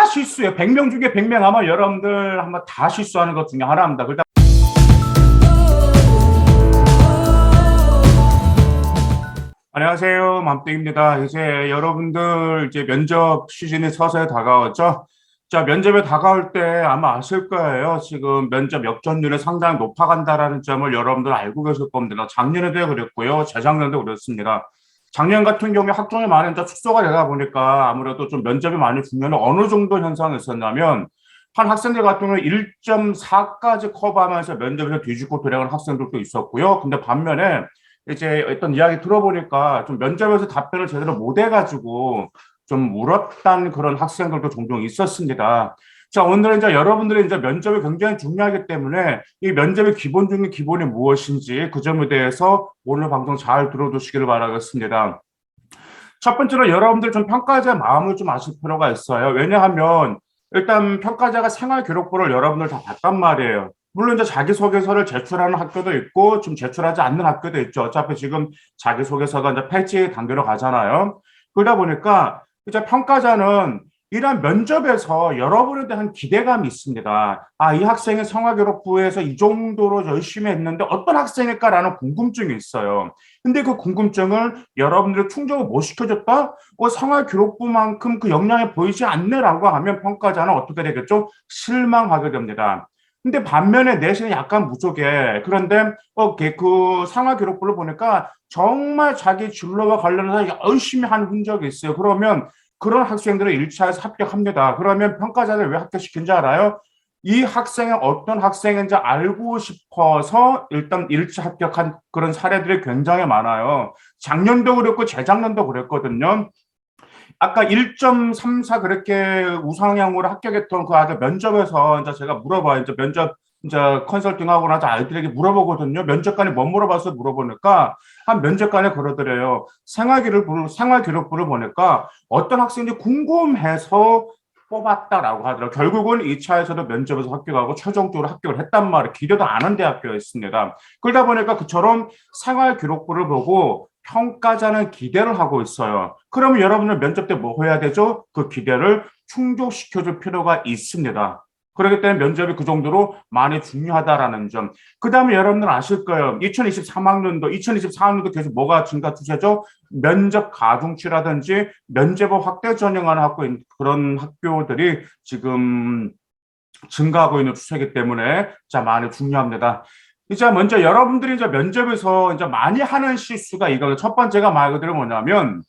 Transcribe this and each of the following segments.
다 실수예요. 100명 중에 100명 아마 여러분들 한번 다 실수하는 것 중에 하나입니다. 그러니까 안녕하세요. 맘땡입니다. 이제 여러분들 이제 면접 시즌이 서서히 다가왔죠. 자, 면접에 다가올 때 아마 아실 거예요. 지금 면접 역전율이 상당히 높아간다라는 점을 여러분들 알고 계실 겁니다. 작년에도 그랬고요. 재작년에도 그랬습니다. 작년 같은 경우에 학종이 많이 이제 축소가 되다 보니까 아무래도 좀 면접이 많이 중요한 어느 정도 현상이 있었냐면 한 학생들 같은 경우는 1.4까지 커버하면서 면접에서 뒤집고 돌아가는 학생들도 있었고요. 근데 반면에 이제 어떤 이야기 들어보니까 좀 면접에서 답변을 제대로 못 해가지고 좀 울었던 그런 학생들도 종종 있었습니다. 자, 오늘은 이제 여러분들의 이제 면접이 굉장히 중요하기 때문에 이 면접의 기본 중의 기본이 무엇인지 그 점에 대해서 오늘 방송 잘 들어두시기를 바라겠습니다. 첫 번째로 여러분들 좀 평가자의 마음을 좀 아실 필요가 있어요. 왜냐하면 일단 평가자가 생활 기록부를 여러분들 다 봤단 말이에요. 물론 이제 자기소개서를 제출하는 학교도 있고 좀 제출하지 않는 학교도 있죠. 어차피 지금 자기소개서가 이제 패치 단계로 가잖아요. 그러다 보니까 이제 평가자는 이런 면접에서 여러분에 대한 기대감이 있습니다. 아, 이 학생이 생활기록부에서 이 정도로 열심히 했는데 어떤 학생일까라는 궁금증이 있어요. 근데 그 궁금증을 여러분들이 충족을 못 시켜줬다? 생활기록부만큼 그 역량이 보이지 않네라고 하면 평가자는 어떻게 되겠죠? 실망하게 됩니다. 근데 반면에 내신이 약간 부족해. 그런데 그 생활기록부를 보니까 정말 자기 진로와 관련해서 열심히 한 흔적이 있어요. 그러면 그런 학생들을 1차에서 합격합니다. 그러면 평가자를 왜 합격시킨지 알아요? 이 학생이 어떤 학생인지 알고 싶어서 일단 1차 합격한 그런 사례들이 굉장히 많아요. 작년도 그랬고 재작년도 그랬거든요. 아까 1.34 그렇게 우상향으로 합격했던 그 아들 면접에서 이제 제가 물어봐요. 이제 면접 이제 컨설팅하고 나서 아이들에게 물어보거든요. 면접관이 뭐 물어봐서 물어보니까 한 면접관이 그러더래요. 생활기록부를 보니까 어떤 학생이 궁금해서 뽑았다라고 하더라고요. 결국은 2차에서도 면접에서 합격하고 최종적으로 합격을 했단 말이에요. 기대도 안 한 대학교였습니다. 그러다 보니까 그처럼 생활기록부를 보고 평가자는 기대를 하고 있어요. 그러면 여러분은 면접 때 뭐 해야 되죠? 그 기대를 충족시켜줄 필요가 있습니다. 그렇기 때문에 면접이 그 정도로 많이 중요하다라는 점. 그 다음에 여러분들 아실 거예요. 2023학년도, 2024학년도 계속 뭐가 증가 추세죠? 면접 가중치라든지 면접을 확대 전형하는 그런 학교들이 지금 증가하고 있는 추세이기 때문에 자, 많이 중요합니다. 이제 먼저 여러분들이 이제 면접에서 이제 많이 하는 실수가 이거 첫 번째가 말 그대로 뭐냐면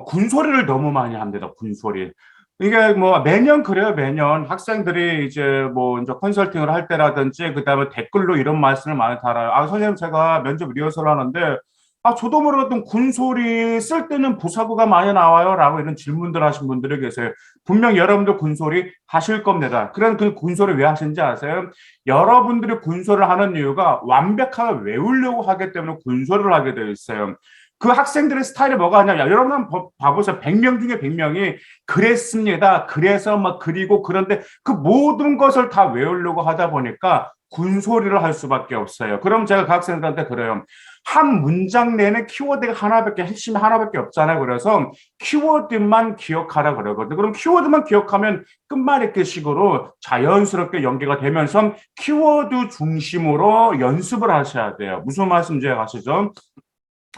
군소리를 너무 많이 합니다. 군소리. 이게 뭐 매년 그래요. 매년 학생들이 이제 뭐 이제 컨설팅을 할 때라든지 그다음에 댓글로 이런 말씀을 많이 달아요. 아, 선생님 제가 면접 리허설 하는데 아, 저도 모르겠던 군소리 쓸 때는 부사구가 많이 나와요라고 이런 질문들 하신 분들이 계세요. 분명 여러분들 군소리 하실 겁니다. 그런 그 군소리 왜 하시는지 아세요? 여러분들이 군소리를 하는 이유가 완벽하게 외우려고 하기 때문에 군소리를 하게 되어 있어요. 그 학생들의 스타일이 뭐가 하냐면 여러분 한번 봐보세요. 100명 중에 100명이 그랬습니다. 그래서 막 그리고 그런데 그 모든 것을 다 외우려고 하다 보니까 군소리를 할 수밖에 없어요. 그럼 제가 그 학생들한테 그래요. 한 문장 내내 키워드가 하나밖에 핵심이 하나밖에 없잖아요. 그래서 키워드만 기억하라 그러거든요. 그럼 키워드만 기억하면 끝말잇기 식으로 자연스럽게 연계가 되면서 키워드 중심으로 연습을 하셔야 돼요. 무슨 말씀인지 아시죠?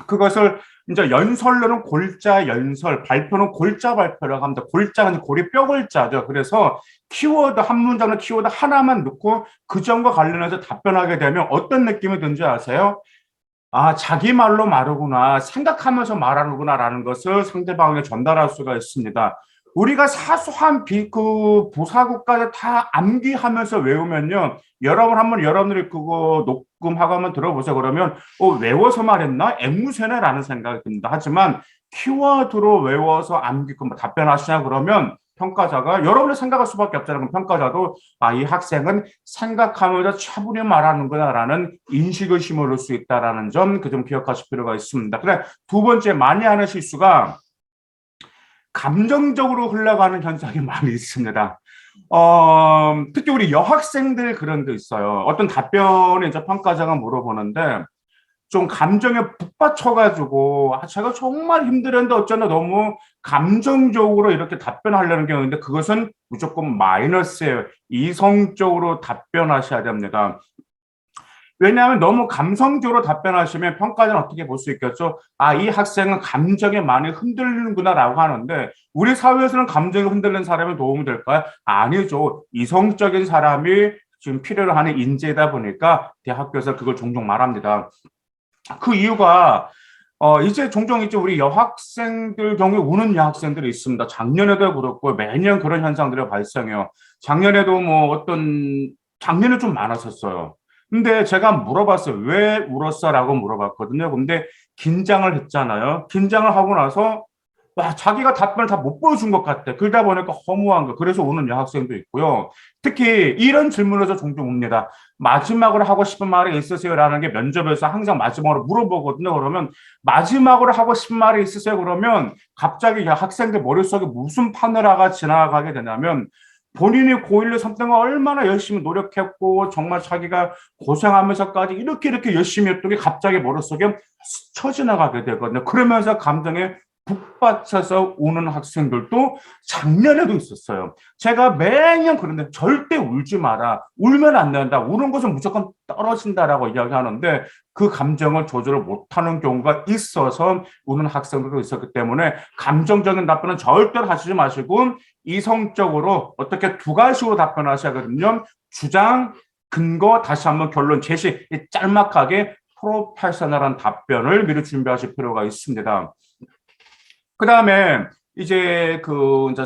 그것을 이제 연설로는 골자 연설, 발표는 골자 발표라고 합니다. 골자는 고리 뼈 골자죠. 그래서 키워드 한 문장의 키워드 하나만 넣고 그 점과 관련해서 답변하게 되면 어떤 느낌이 든지 아세요? 아, 자기 말로 말하구나, 생각하면서 말하는구나라는 것을 상대방에게 전달할 수가 있습니다. 우리가 사소한 부사구까지 다 암기하면서 외우면요. 여러분들이 그거 녹음하고 한번 들어보세요. 그러면, 외워서 말했나? 앵무새네라는 생각이 듭니다. 하지만 키워드로 외워서 암기, 답변하시냐? 그러면 평가자가 여러분이 생각할 수밖에 없잖아요. 그럼 평가자도 아, 이 학생은 생각하면서 차분히 말하는구나라는 인식을 심어줄 수 있다라는 점, 그 점 기억하실 필요가 있습니다. 그래, 두 번째 많이 하는 실수가 감정적으로 흘러가는 현상이 많이 있습니다. 특히 우리 여학생들 그런 게 있어요. 어떤 답변에 이제 평가자가 물어보는데 좀 감정에 북받쳐가지고 제가 정말 힘들었는데 어쩌나 너무 감정적으로 이렇게 답변하려는 경우인데 그것은 무조건 마이너스예요. 이성적으로 답변하셔야 됩니다. 왜냐하면 너무 감성적으로 답변하시면 평가자는 어떻게 볼 수 있겠죠? 아, 이 학생은 감정에 많이 흔들리는구나라고 하는데 우리 사회에서는 감정이 흔들리는 사람이 도움이 될까요? 아니죠. 이성적인 사람이 지금 필요로 하는 인재다 보니까 대학교에서 그걸 종종 말합니다. 그 이유가 이제 종종 이제 우리 여학생들 경우에 우는 여학생들이 있습니다. 작년에도 그렇고 매년 그런 현상들이 발생해요. 작년에도 작년에 좀 많았었어요. 근데 제가 물어봤어요. 왜 울었어라고 물어봤거든요. 근데 긴장을 했잖아요. 긴장을 하고 나서 와, 자기가 답변을 다 못 보여준 것 같아. 그러다 보니까 허무한 거. 그래서 우는 여학생도 있고요. 특히 이런 질문에서 종종 옵니다. 마지막으로 하고 싶은 말이 있으세요? 라는 게 면접에서 항상 마지막으로 물어보거든요. 그러면 마지막으로 하고 싶은 말이 있으세요? 그러면 갑자기 학생들 머릿속에 무슨 파노라가 지나가게 되냐면 본인이 고1로 3등을 얼마나 열심히 노력했고 정말 자기가 고생하면서까지 이렇게 열심히 했던 게 갑자기 머릿속에 스쳐 지나가게 되거든요. 그러면서 감정에 북받쳐서 우는 학생들도 작년에도 있었어요. 제가 매년 그런데 절대 울지 마라. 울면 안 된다. 우는 것은 무조건 떨어진다라고 이야기하는데 그 감정을 조절을 못하는 경우가 있어서 우는 학생들도 있었기 때문에 감정적인 답변은 절대로 하시지 마시고 이성적으로 어떻게 두 가지로 답변하셔야 하거든요. 주장, 근거, 다시 한번 결론 제시, 짤막하게 프로페셔널한 답변을 미리 준비하실 필요가 있습니다. 그 다음에 이제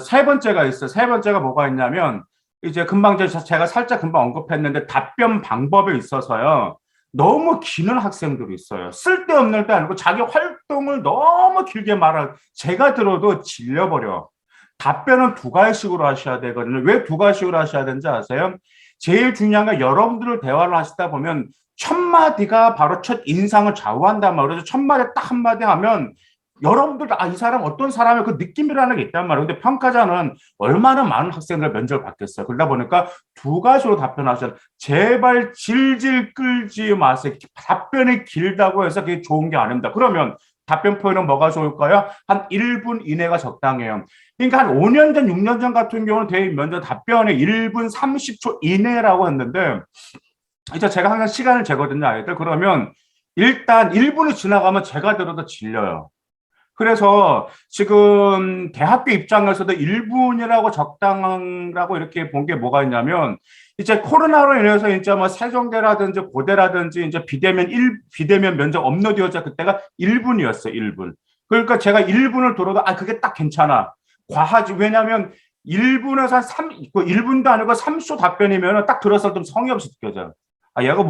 세 번째가 있어요. 세 번째가 뭐가 있냐면 이제 금방 제가 살짝 금방 언급했는데 답변 방법에 있어서요. 너무 기는 학생들이 있어요. 쓸데없는 때 아니고 자기 활동을 너무 길게 말할 제가 들어도 질려버려. 답변은 두 가지식으로 하셔야 되거든요. 왜 두 가지식으로 하셔야 되는지 아세요? 제일 중요한 건 여러분들 대화를 하시다 보면 첫 마디가 바로 첫 인상을 좌우한단 말이죠. 첫 마디 딱 한마디 하면 여러분들 이 사람 어떤 사람의 그 느낌이라는 게 있단 말이에요. 근데 평가자는 얼마나 많은 학생들 면접을 받겠어요. 그러다 보니까 두 가지로 답변하셔야 제발 질질 끌지 마세요. 답변이 길다고 해서 그게 좋은 게 아닙니다. 그러면 답변 표현은 뭐가 좋을까요? 한 1분 이내가 적당해요. 그러니까 한 5년 전, 6년 전 같은 경우는 대입 면접 답변에 1분 30초 이내라고 했는데 이제 제가 항상 시간을 재거든요, 아이들. 그러면 일단 1분이 지나가면 제가 들어도 질려요. 그래서 지금 대학교 입장에서도 1분이라고 적당하라고 이렇게 본 게 뭐가 있냐면 이제 코로나로 인해서 이제 뭐 세종대라든지 고대라든지 이제 비대면 면접 업로드였자 그때가 1분이었어요. 1분. 그러니까 제가 1분을 들어도 그게 딱 괜찮아. 과하지. 왜냐하면 1분에서 한 1분도 아니고 30초 답변이면 딱 들었을 때 성의 없이 느껴져요. 얘가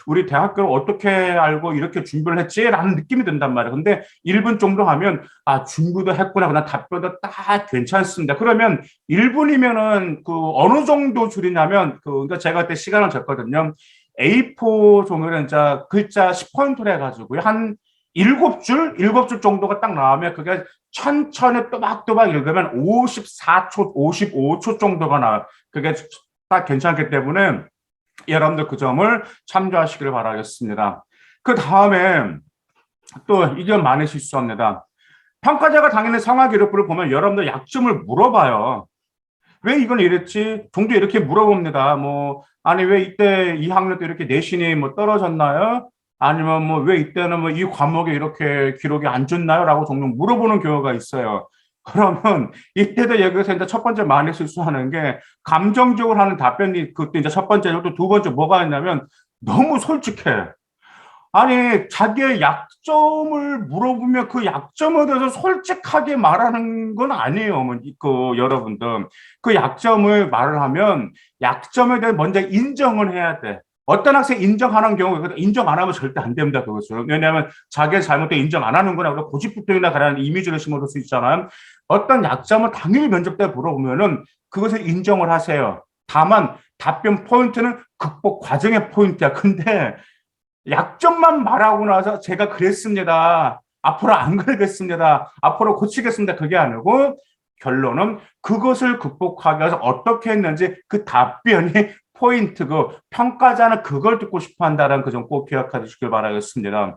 우리 대학교를 어떻게 알고 이렇게 준비를 했지? 라는 느낌이 든단 말이에요. 근데 1분 정도 하면, 준비도 했구나. 그냥 답변도 딱 괜찮습니다. 그러면 1분이면은 어느 정도 줄이냐면, 그러니까 제가 그때 시간을 쟀거든요. A4 종이를 이제 글자 10포인트로 해가지고요. 한 7줄 정도가 딱 나오면 그게 천천히 또박또박 읽으면 54초, 55초 정도가 나와요. 그게 딱 괜찮기 때문에 여러분들 그 점을 참조하시기를 바라겠습니다. 그 다음에 또 이게 많이 실수합니다. 평가자가 당연히 성화 기록부를 보면 여러분들 약점을 물어봐요. 왜 이건 이랬지? 종종 이렇게 물어봅니다. 아니 왜 이때 2학년 때 이렇게 내신이 떨어졌나요? 아니면 왜 이때는 이 과목에 이렇게 기록이 안 좋나요? 라고 종종 물어보는 경우가 있어요. 그러면 이때도 여기서 이제 첫 번째 많이 실수하는 게 감정적으로 하는 답변이 그때 이제 첫 번째고 또 두 번째 뭐가 있냐면 너무 솔직해. 아니 자기의 약점을 물어보면 그 약점에 대해서 솔직하게 말하는 건 아니에요. 여러분들 그 약점을 말을 하면 약점에 대해 먼저 인정을 해야 돼. 어떤 학생 인정하는 경우 인정 안 하면 절대 안 됩니다. 그것은 왜냐하면 자기의 잘못도 인정 안 하는구나. 고집불통이나 가라는 이미지를 심어줄 수 있잖아요. 어떤 약점을 당연히 면접 때 물어보면은 그것을 인정을 하세요. 다만 답변 포인트는 극복 과정의 포인트야. 근데 약점만 말하고 나서 제가 그랬습니다. 앞으로 안 그러겠습니다. 앞으로 고치겠습니다. 그게 아니고 결론은 그것을 극복하기 위해서 어떻게 했는지 그 답변이 포인트, 그 평가자는 그걸 듣고 싶어 한다는 그 점 꼭 기억해 주시길 바라겠습니다.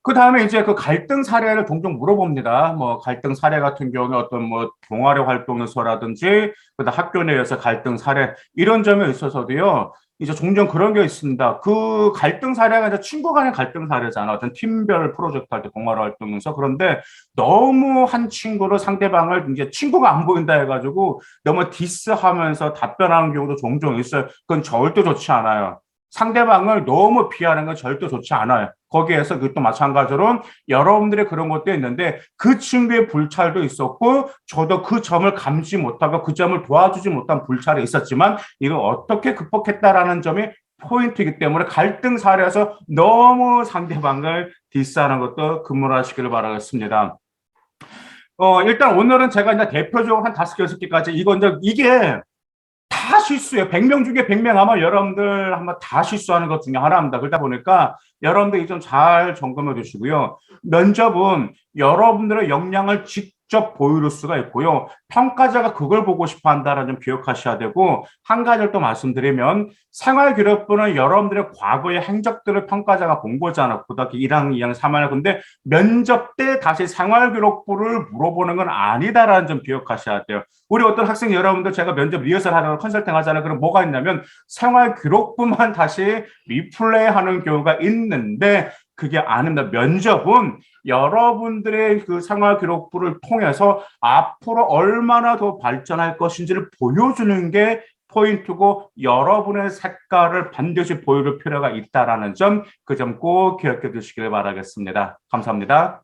그 다음에 이제 그 갈등 사례를 종종 물어봅니다. 뭐 갈등 사례 같은 경우는 어떤 뭐 동아리 활동에서라든지 그다음 학교 내에서 갈등 사례 이런 점에 있어서도요. 이제 종종 그런 게 있습니다. 그 갈등 사례가 이제 친구 간의 갈등 사례잖아. 어떤 팀별 프로젝트 할 때 동아리 활동에서. 그런데 너무 한 친구를 상대방을 이제 친구가 안 보인다 해가지고 너무 디스하면서 답변하는 경우도 종종 있어요. 그건 절대 좋지 않아요. 상대방을 너무 피하는 건 절대 좋지 않아요. 거기에서 그것도 마찬가지로 여러분들의 그런 것도 있는데 그 친구의 불찰도 있었고 저도 그 점을 감지 못하고 그 점을 도와주지 못한 불찰이 있었지만 이걸 어떻게 극복했다라는 점이 포인트이기 때문에 갈등 사례에서 너무 상대방을 디스하는 것도 금물하시기를 바라겠습니다. 일단 오늘은 제가 이제 대표적으로 한 5개, 6개까지 이게 다 실수예요. 100명 중에 100명 아마 여러분들 한번 다 실수하는 것 중에 하나입니다. 그러다 보니까 여러분들이 좀 잘 점검해 주시고요. 면접은 여러분들의 역량을 직접 보여줄 수가 있고요. 평가자가 그걸 보고 싶어 한다는 점 기억하셔야 되고, 한 가지를 또 말씀드리면, 생활기록부는 여러분들의 과거의 행적들을 평가자가 본 거잖아. 고등학교 1학년, 2학년, 3학년. 근데 면접 때 다시 생활기록부를 물어보는 건 아니다라는 점 기억하셔야 돼요. 우리 어떤 학생 여러분들 제가 면접 리허설 하려고 컨설팅 하잖아요. 그럼 뭐가 있냐면 생활기록부만 다시 리플레이 하는 경우가 있는데 그게 아닙니다. 면접은 여러분들의 그 생활기록부를 통해서 앞으로 얼마나 더 발전할 것인지를 보여주는 게 포인트고 여러분의 색깔을 반드시 보여줄 필요가 있다는 점, 그 점 꼭 기억해 두시길 바라겠습니다. 감사합니다.